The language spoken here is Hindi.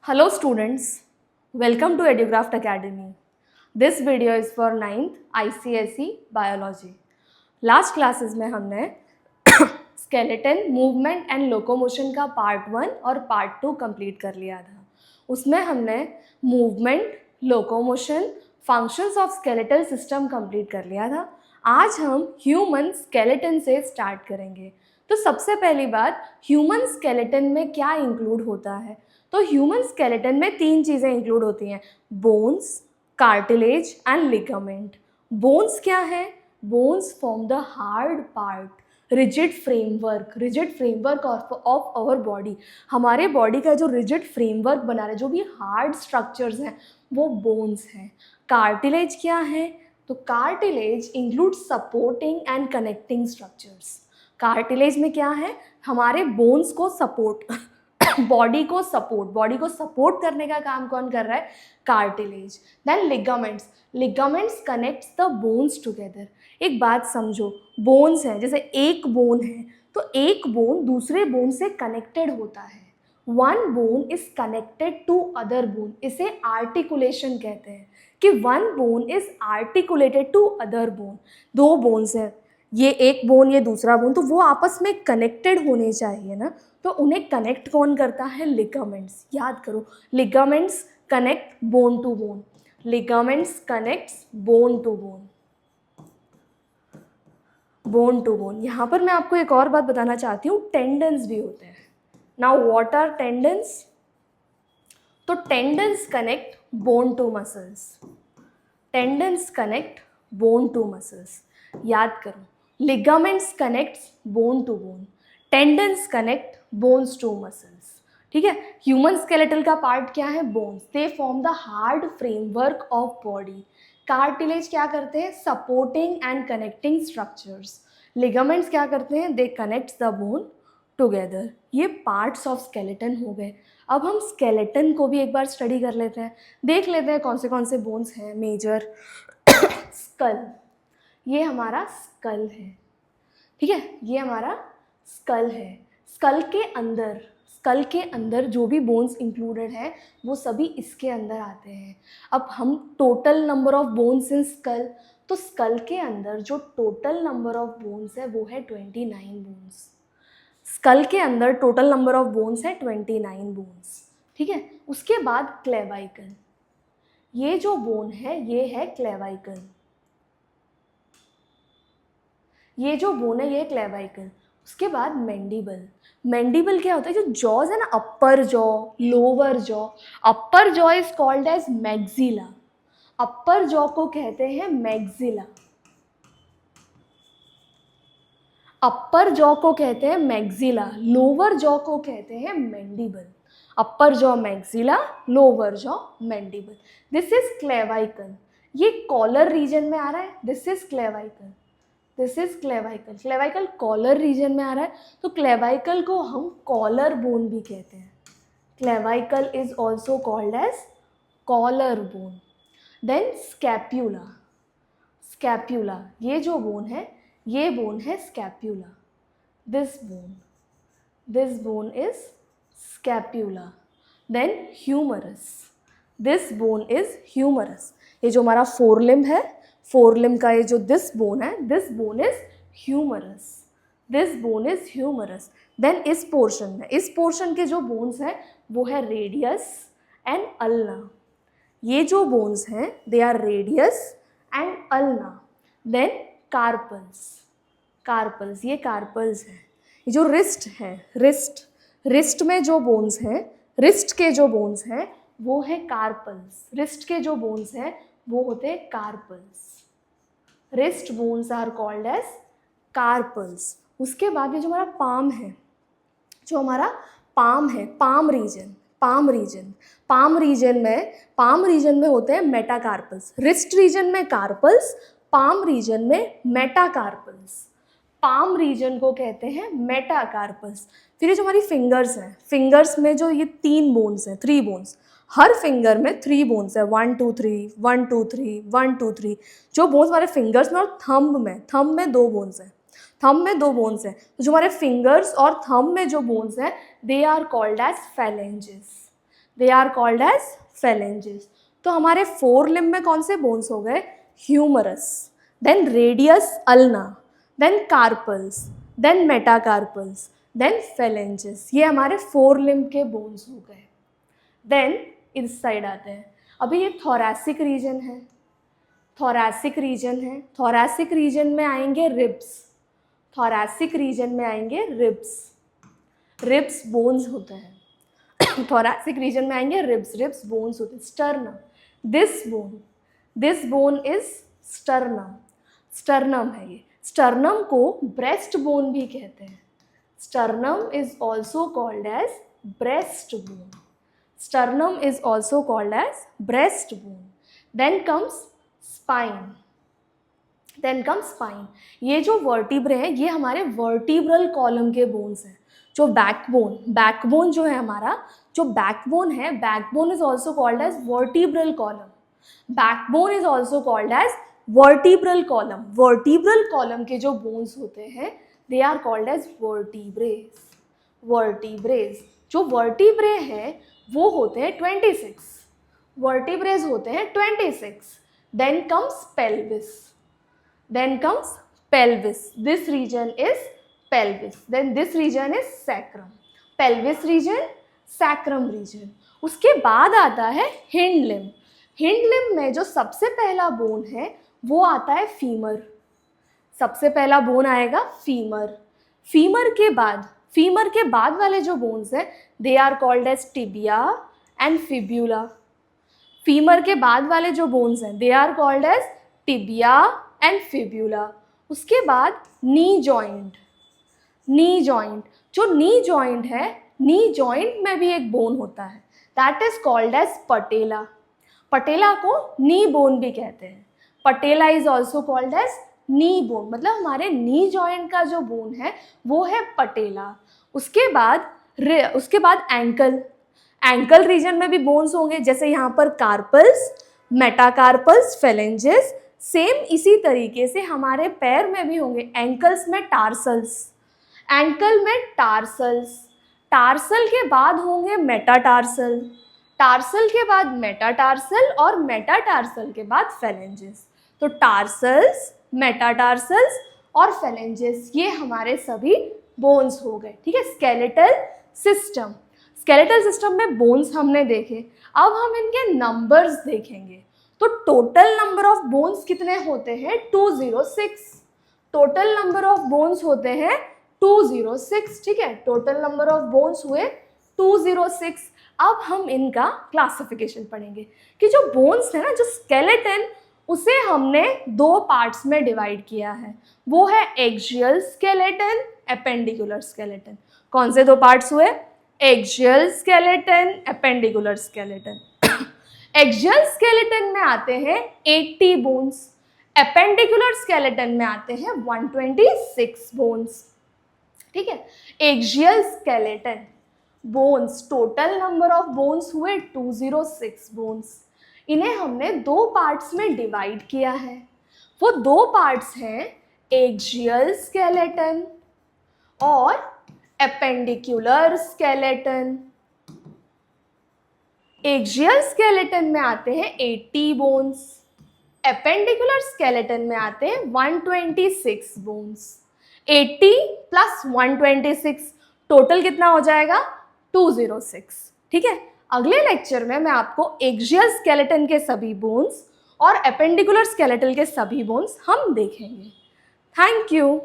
Hello students, welcome to EduCraft Academy. This video is for 9th ICSE Biology. Last classes में हमने स्केलेटन मूवमेंट एंड लोकोमोशन का पार्ट 1 और पार्ट 2 कंप्लीट कर लिया था. उसमें हमने movement, locomotion, functions of skeletal system complete कर लिया था. आज हम ह्यूमन स्केलेटन से स्टार्ट करेंगे. तो सबसे पहली बात, ह्यूमन स्केलेटन में क्या इंक्लूड होता है? तो ह्यूमन स्केलेटन में 3 चीज़ें इंक्लूड होती हैं: bones, cartilage and ligament. Bones क्या है? Bones form the hard part, rigid framework of our body. हमारे बॉडी का जो रिजिड फ्रेमवर्क बना रहे, जो भी हार्ड स्ट्रक्चर्स हैं, वो बोन्स हैं. कार्टिलेज क्या है? तो cartilage include supporting and connecting structures. Cartilage में क्या है? हमारे बोन्स को सपोर्ट बॉडी को सपोर्ट करने का काम कौन कर रहा है? Cartilage. Then ligaments connects the bones together. एक बात समझो, बोन्स है, जैसे एक बोन है तो एक बोन दूसरे बोन से कनेक्टेड होता है. One bone is connected to other bone. इसे आर्टिकुलेशन कहते हैं कि one bone is articulated to other bone. दो बोन्स हैं, ये एक बोन, ये दूसरा बोन, तो वो आपस में कनेक्टेड होने चाहिए ना. तो उन्हें कनेक्ट कौन करता है? लिगामेंट्स. याद करो, ligaments connect bone to bone. Ligaments connects bone to bone. यहाँ पर मैं आपको एक और बात बताना चाहती हूँ, टेंडन्स भी होते हैं. Now what are tendons? तो tendons connect bone to muscles. याद करो, ligaments connects bone to bone, tendons connect bones to muscles. ठीक है. ह्यूमन स्केलेटल का पार्ट क्या है? Bones. They form the hard framework of body. Cartilage क्या करते हैं? Supporting and connecting structures. Ligaments क्या करते हैं? They connects the bone together. ये पार्ट्स ऑफ स्केलेटन हो गए. अब हम स्केलेटन को भी एक बार स्टडी कर लेते हैं, देख लेते हैं कौन से बोन्स हैं मेजर. स्कल, ये हमारा स्कल है. ठीक है, ये हमारा स्कल है. स्कल के अंदर जो भी बोन्स इंक्लूडेड हैं वो सभी इसके अंदर आते हैं. अब हम total number of bones in school, तो स्कल के अंदर जो टोटल नंबर ऑफ बोन्स है वो है 29 बोन्स. स्कल के अंदर टोटल नंबर ऑफ बोन्स है 29 बोन्स. ठीक है. उसके बाद क्लेवाइकल, ये जो बोन है ये है क्लेवाइकल. ये जो बोन है ये क्लेवाइकल. उसके बाद मैंडिबल क्या होता है? जो जॉज है ना, upper jaw, lower jaw. Upper jaw is called as maxilla. Upper jaw को कहते हैं मैक्सिला. अपर जॉ को कहते हैं मैक्सिला, लोअर जॉ को कहते हैं mandible. Upper jaw maxilla, lower jaw mandible. This is clavicle. ये कॉलर रीजन में आ रहा है. This is clavicle. Clavicle collar region में आ रहा है, तो क्लेवाइकल को हम कॉलर बोन भी कहते हैं. Clavicle is also called as collar bone. Then scapula, ये जो बोन है ये बोन है scapula. This bone is scapula. Then humerus, this bone is humerus. ये जो हमारा फोरलिम्ब है, फोरलिम्ब का ये जो दिस बोन है, this bone is humerus. Then इस पोर्शन के जो बोन्स हैं वो है रेडियस एंड अल्ना. ये जो बोन्स हैं they are radius and ulna. Then carpals, ये कार्पल्स हैं. ये जो रिस्ट है, रिस्ट में जो बोन्स हैं, रिस्ट के जो बोन्स हैं वो है कार्पल्स. रिस्ट के जो बोन्स हैं वो होते हैं carpals. Wrist bones are called as carpals. उसके बाद ये जो हमारा पाम है, पाम रीजन में होते हैं मेटाकार्पल्स. रिस्ट रीजन में कार्पल्स, पाम रीजन में मेटाकार्पल्स. पाम रीजन को कहते हैं मेटाकार्पल्स. फिर ये जो हमारी फिंगर्स हैं, फिंगर्स में जो ये 3 बोन्स हैं, 3 बोन्स, हर फिंगर में 3 बोन्स है. 1 2 3 1 2 3 1 2 3. जो बोन्स हमारे फिंगर्स में और थंब में 2 बोन्स हैं. तो जो हमारे फिंगर्स और थंब में जो बोन्स हैं they are called as they are called as phalanges. तो हमारे फोर लिम्ब में कौन से बोन्स हो गए? Humerus, then radius ulna, then carpals, then metacarpals, then phalanges. ये हमारे फोर लिम्ब के बोन्स हो गए. देन इस साइड आते हैं. अभी ये थोरैसिक रीजन है, थोरैसिक रीजन है. थोरैसिक रीजन में आएंगे रिब्स, थोरैसिक रीजन में आएंगे रिब्स, रिब्स बोन्स होते हैं. थोरैसिक रीजन में आएंगे रिब्स, रिब्स बोन्स होते हैं. Sternum, this bone is sternum, sternum है ये. स्टर्नम को ब्रेस्ट बोन भी कहते हैं. Sternum is also called as breast bone. Sternum is also called as breast bone. Then comes spine, then comes spine. ये जो वर्टिब्रे हैं ये हमारे वर्टिब्रल कॉलम के बोन्स हैं. जो बैकबोन, बैकबोन जो है हमारा, जो बैकबोन है, backbone is also called as vertebral column. Backbone is also called as vertebral column. Vertebral column के जो बोन्स होते हैं they are called as vertebras. Vertebras, जो वर्टिब्रे है वो होते हैं 26, वर्टिब्रेज होते हैं 26. Then comes pelvis, then comes pelvis. This region is pelvis. Then this region is sacrum. Pelvis region, sacrum region. उसके बाद आता है हिंड लिम्ब. हिंड लिम्ब में जो सबसे पहला बोन है वो आता है फीमर. सबसे पहला बोन आएगा फीमर. फीमर के बाद वाले जो बोन्स हैं they are called as tibia and fibula. Femur के बाद वाले जो बोन्स हैं they are called as tibia and fibula. उसके बाद नी जॉइंट, नी जॉइंट. जो नी जॉइंट है, नी जॉइंट में भी एक बोन होता है that is called as patella. Patella को नी बोन भी कहते हैं. Patella is also called as knee bone. मतलब हमारे नी जॉइंट का जो बोन है वो है पटेला. उसके बाद एंकल. एंकल रीजन में भी बोन्स होंगे, जैसे यहाँ पर कार्पल्स, मेटाकार्पल्स, phalanges. सेम इसी तरीके से हमारे पैर में भी होंगे. एंकल्स में टार्सल्स, एंकल में टार्सल्स. टार्सल के बाद होंगे मेटाटार्सल, टार्सल के बाद मेटाटार्सल और मेटाटार्सल के बाद phalanges. तो टार्सल्स, मेटाटार्सल्स और phalanges ये हमारे सभी बोन्स हो गए. ठीक है. स्केलेटल सिस्टम, स्केलेटल सिस्टम में बोन्स हमने देखे. अब हम इनके नंबर्स देखेंगे. तो टोटल नंबर ऑफ बोन्स कितने होते हैं? 206. टोटल नंबर ऑफ बोन्स होते हैं 206. ठीक है. टोटल नंबर ऑफ बोन्स हुए 206. अब हम इनका क्लासिफिकेशन पढ़ेंगे कि जो बोन्स है ना, जो स्केलेटन, उसे हमने दो पार्ट्स में डिवाइड किया है. वो है एक्सियल स्केलेटन, एपेंडिकुलर स्केलेटन. कौन से दो पार्ट्स हुए? Axial skeleton, appendicular skeleton. Axial skeleton में आते हैं 80 बोन्स, एपेंडिकुलर स्केलेटन में आते हैं 126 बोन्स. ठीक है. Axial skeleton bones, total number of bones हुए 206 बोन्स. इन्हें हमने दो पार्ट्स में डिवाइड किया है. वो दो पार्ट्स हैं एक्सियल स्केलेटन और एपेंडिकुलर स्केलेटन. एक्सियल स्केलेटन में आते हैं 80 बोन्स, एपेंडिकुलर स्केलेटन में आते हैं 126 बोन्स. 80 प्लस 126 टोटल कितना हो जाएगा? 206. ठीक है. अगले लेक्चर में मैं आपको एक्सियल स्केलेटन के सभी बोन्स और एपेंडिकुलर स्केलेटन के सभी बोन्स हम देखेंगे. Thank you.